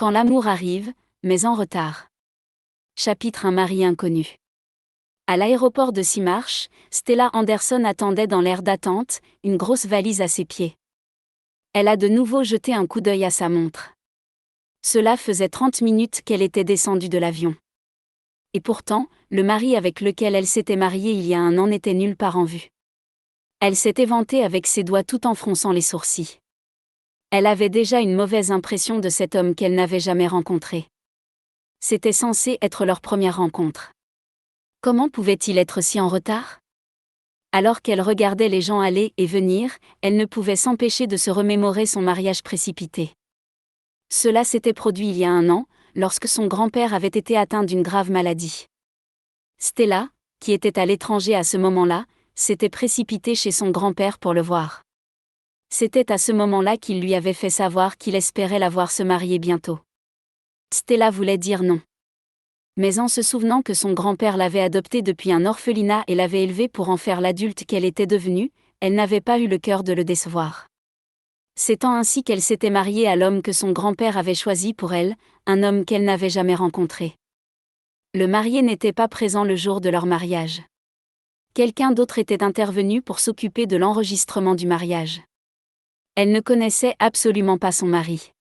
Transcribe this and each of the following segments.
Quand l'amour arrive, mais en retard. Chapitre Un mari inconnu. À l'aéroport de Seamarsh, Stella Anderson attendait dans l'aire d'attente, une grosse valise à ses pieds. Elle a de nouveau jeté un coup d'œil à sa montre. Cela faisait 30 minutes qu'elle était descendue de l'avion. Et pourtant, le mari avec lequel elle s'était mariée il y a un an n'était nulle part en vue. Elle s'était vantée avec ses doigts tout en fronçant les sourcils. Elle avait déjà une mauvaise impression de cet homme qu'elle n'avait jamais rencontré. C'était censé être leur première rencontre. Comment pouvait-il être si en retard ? Alors qu'elle regardait les gens aller et venir, elle ne pouvait s'empêcher de se remémorer son mariage précipité. Cela s'était produit il y a un an, lorsque son grand-père avait été atteint d'une grave maladie. Stella, qui était à l'étranger à ce moment-là, s'était précipitée chez son grand-père pour le voir. C'était à ce moment-là qu'il lui avait fait savoir qu'il espérait la voir se marier bientôt. Stella voulait dire non. Mais en se souvenant que son grand-père l'avait adoptée depuis un orphelinat et l'avait élevée pour en faire l'adulte qu'elle était devenue, elle n'avait pas eu le cœur de le décevoir. C'est ainsi qu'elle s'était mariée à l'homme que son grand-père avait choisi pour elle, un homme qu'elle n'avait jamais rencontré. Le marié n'était pas présent le jour de leur mariage. Quelqu'un d'autre était intervenu pour s'occuper de l'enregistrement du mariage. Elle ne connaissait absolument pas son mari.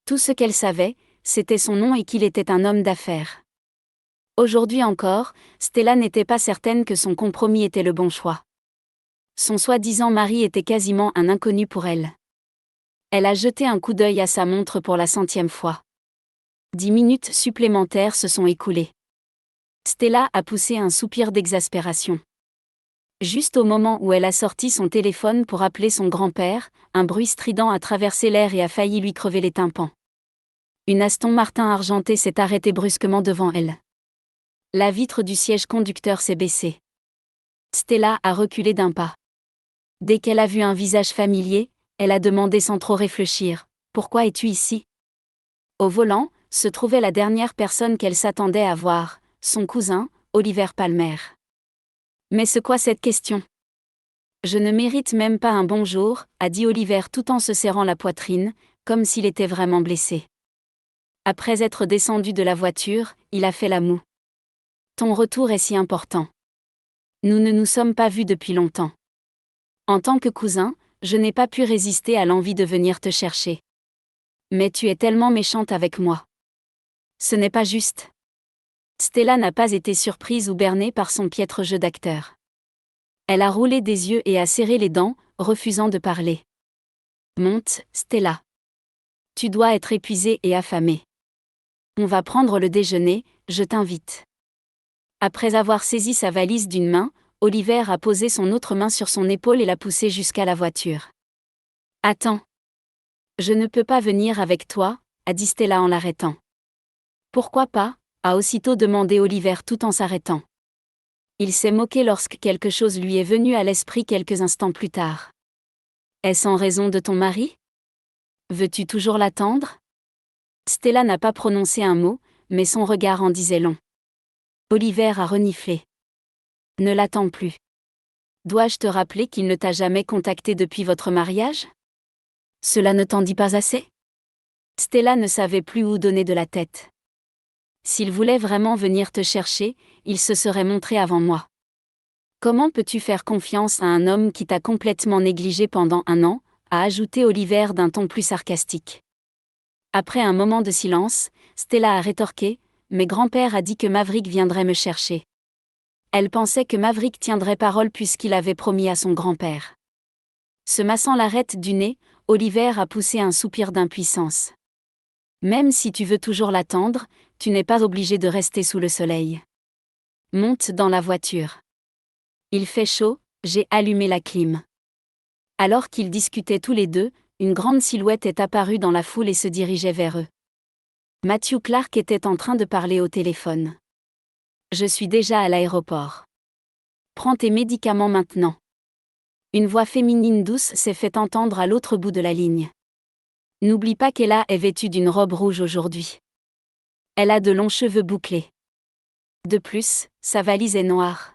Tout ce qu'elle savait, c'était son nom et qu'il était un homme d'affaires. Aujourd'hui encore, Stella n'était pas certaine que son compromis était le bon choix. Son soi-disant mari était quasiment un inconnu pour elle. Elle a jeté un coup d'œil à sa montre pour la 100e fois. 10 minutes supplémentaires se sont écoulées. Stella a poussé un soupir d'exaspération. Juste au moment où elle a sorti son téléphone pour appeler son grand-père, un bruit strident a traversé l'air et a failli lui crever les tympans. Une Aston Martin argentée s'est arrêtée brusquement devant elle. La vitre du siège conducteur s'est baissée. Stella a reculé d'un pas. Dès qu'elle a vu un visage familier, elle a demandé sans trop réfléchir : « Pourquoi es-tu ici ?» Au volant, se trouvait la dernière personne qu'elle s'attendait à voir, son cousin, Oliver Palmer. Mais c'est quoi cette question ? Je ne mérite même pas un bonjour, a dit Oliver tout en se serrant la poitrine, comme s'il était vraiment blessé. Après être descendu de la voiture, il a fait la moue. Ton retour est si important. Nous ne nous sommes pas vus depuis longtemps. En tant que cousin, je n'ai pas pu résister à l'envie de venir te chercher. Mais tu es tellement méchante avec moi. Ce n'est pas juste. Stella n'a pas été surprise ou bernée par son piètre jeu d'acteur. Elle a roulé des yeux et a serré les dents, refusant de parler. Monte, Stella. Tu dois être épuisée et affamée. On va prendre le déjeuner, je t'invite. Après avoir saisi sa valise d'une main, Oliver a posé son autre main sur son épaule et l'a poussée jusqu'à la voiture. Attends. Je ne peux pas venir avec toi, a dit Stella en l'arrêtant. Pourquoi pas, a aussitôt demandé Oliver tout en s'arrêtant. Il s'est moqué lorsque quelque chose lui est venu à l'esprit quelques instants plus tard. Est-ce en raison de ton mari ? Veux-tu toujours l'attendre ? Stella n'a pas prononcé un mot, mais son regard en disait long. Oliver a reniflé. Ne l'attends plus. Dois-je te rappeler qu'il ne t'a jamais contacté depuis votre mariage ? Cela ne t'en dit pas assez ? Stella ne savait plus où donner de la tête. S'il voulait vraiment venir te chercher, il se serait montré avant moi. Comment peux-tu faire confiance à un homme qui t'a complètement négligé pendant un an, a ajouté Oliver d'un ton plus sarcastique. Après un moment de silence, Stella a rétorqué : mais grand-père a dit que Maverick viendrait me chercher. Elle pensait que Maverick tiendrait parole puisqu'il avait promis à son grand-père. Se massant l'arête du nez, Oliver a poussé un soupir d'impuissance. Même si tu veux toujours l'attendre, tu n'es pas obligé de rester sous le soleil. Monte dans la voiture. Il fait chaud, j'ai allumé la clim. Alors qu'ils discutaient tous les deux, une grande silhouette est apparue dans la foule et se dirigeait vers eux. Matthew Clark était en train de parler au téléphone. Je suis déjà à l'aéroport. Prends tes médicaments maintenant. Une voix féminine douce s'est fait entendre à l'autre bout de la ligne. N'oublie pas qu'Ella est vêtue d'une robe rouge aujourd'hui. Elle a de longs cheveux bouclés. De plus, sa valise est noire.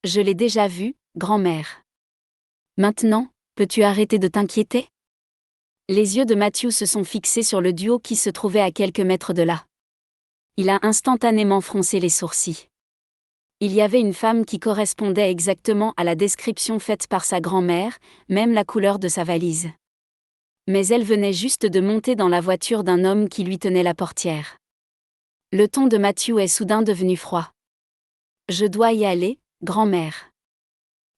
Je l'ai déjà vue, grand-mère. Maintenant, peux-tu arrêter de t'inquiéter ? Les yeux de Matthew se sont fixés sur le duo qui se trouvait à quelques mètres de là. Il a instantanément froncé les sourcils. Il y avait une femme qui correspondait exactement à la description faite par sa grand-mère, même la couleur de sa valise. Mais elle venait juste de monter dans la voiture d'un homme qui lui tenait la portière. Le ton de Matthew est soudain devenu froid. « Je dois y aller, grand-mère.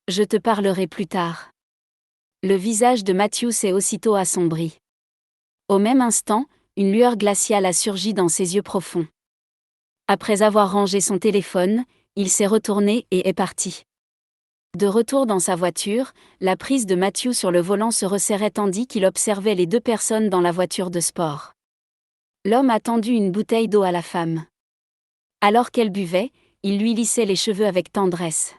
Je te parlerai plus tard. » Le visage de Matthew s'est aussitôt assombri. Au même instant, une lueur glaciale a surgi dans ses yeux profonds. Après avoir rangé son téléphone, il s'est retourné et est parti. De retour dans sa voiture, la prise de Matthew sur le volant se resserrait tandis qu'il observait les deux personnes dans la voiture de sport. L'homme a tendu une bouteille d'eau à la femme. Alors qu'elle buvait, il lui lissait les cheveux avec tendresse.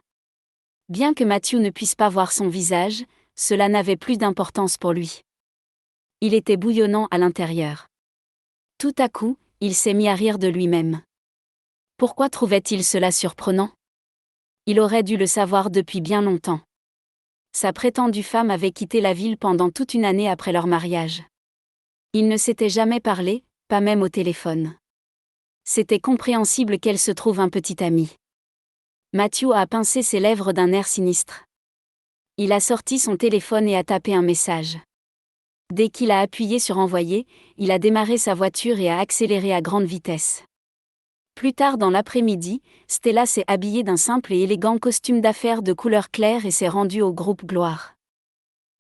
Bien que Matthew ne puisse pas voir son visage, cela n'avait plus d'importance pour lui. Il était bouillonnant à l'intérieur. Tout à coup, il s'est mis à rire de lui-même. Pourquoi trouvait-il cela surprenant ? Il aurait dû le savoir depuis bien longtemps. Sa prétendue femme avait quitté la ville pendant toute une année après leur mariage. Ils ne s'étaient jamais parlé, pas même au téléphone. C'était compréhensible qu'elle se trouve un petit ami. Matthew a pincé ses lèvres d'un air sinistre. Il a sorti son téléphone et a tapé un message. Dès qu'il a appuyé sur envoyer, il a démarré sa voiture et a accéléré à grande vitesse. Plus tard dans l'après-midi, Stella s'est habillée d'un simple et élégant costume d'affaires de couleur claire et s'est rendue au groupe Gloire.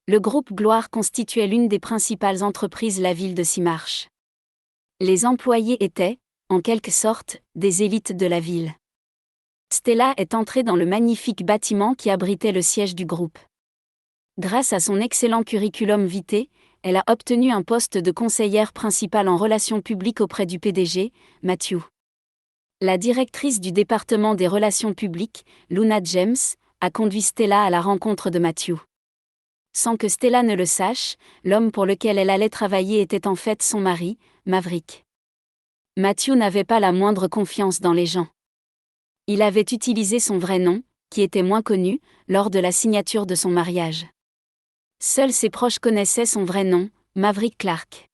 Le groupe Gloire constituait l'une des principales entreprises de la ville de Simmarsh. Les employés étaient, en quelque sorte, des élites de la ville. Stella est entrée dans le magnifique bâtiment qui abritait le siège du groupe. Grâce à son excellent curriculum vitae, elle a obtenu un poste de conseillère principale en relations publiques auprès du PDG, Matthew. La directrice du département des relations publiques, Luna James, a conduit Stella à la rencontre de Matthew. Sans que Stella ne le sache, l'homme pour lequel elle allait travailler était en fait son mari, Maverick. Matthew n'avait pas la moindre confiance dans les gens. Il avait utilisé son vrai nom, qui était moins connu, lors de la signature de son mariage. Seuls ses proches connaissaient son vrai nom, Maverick Clark.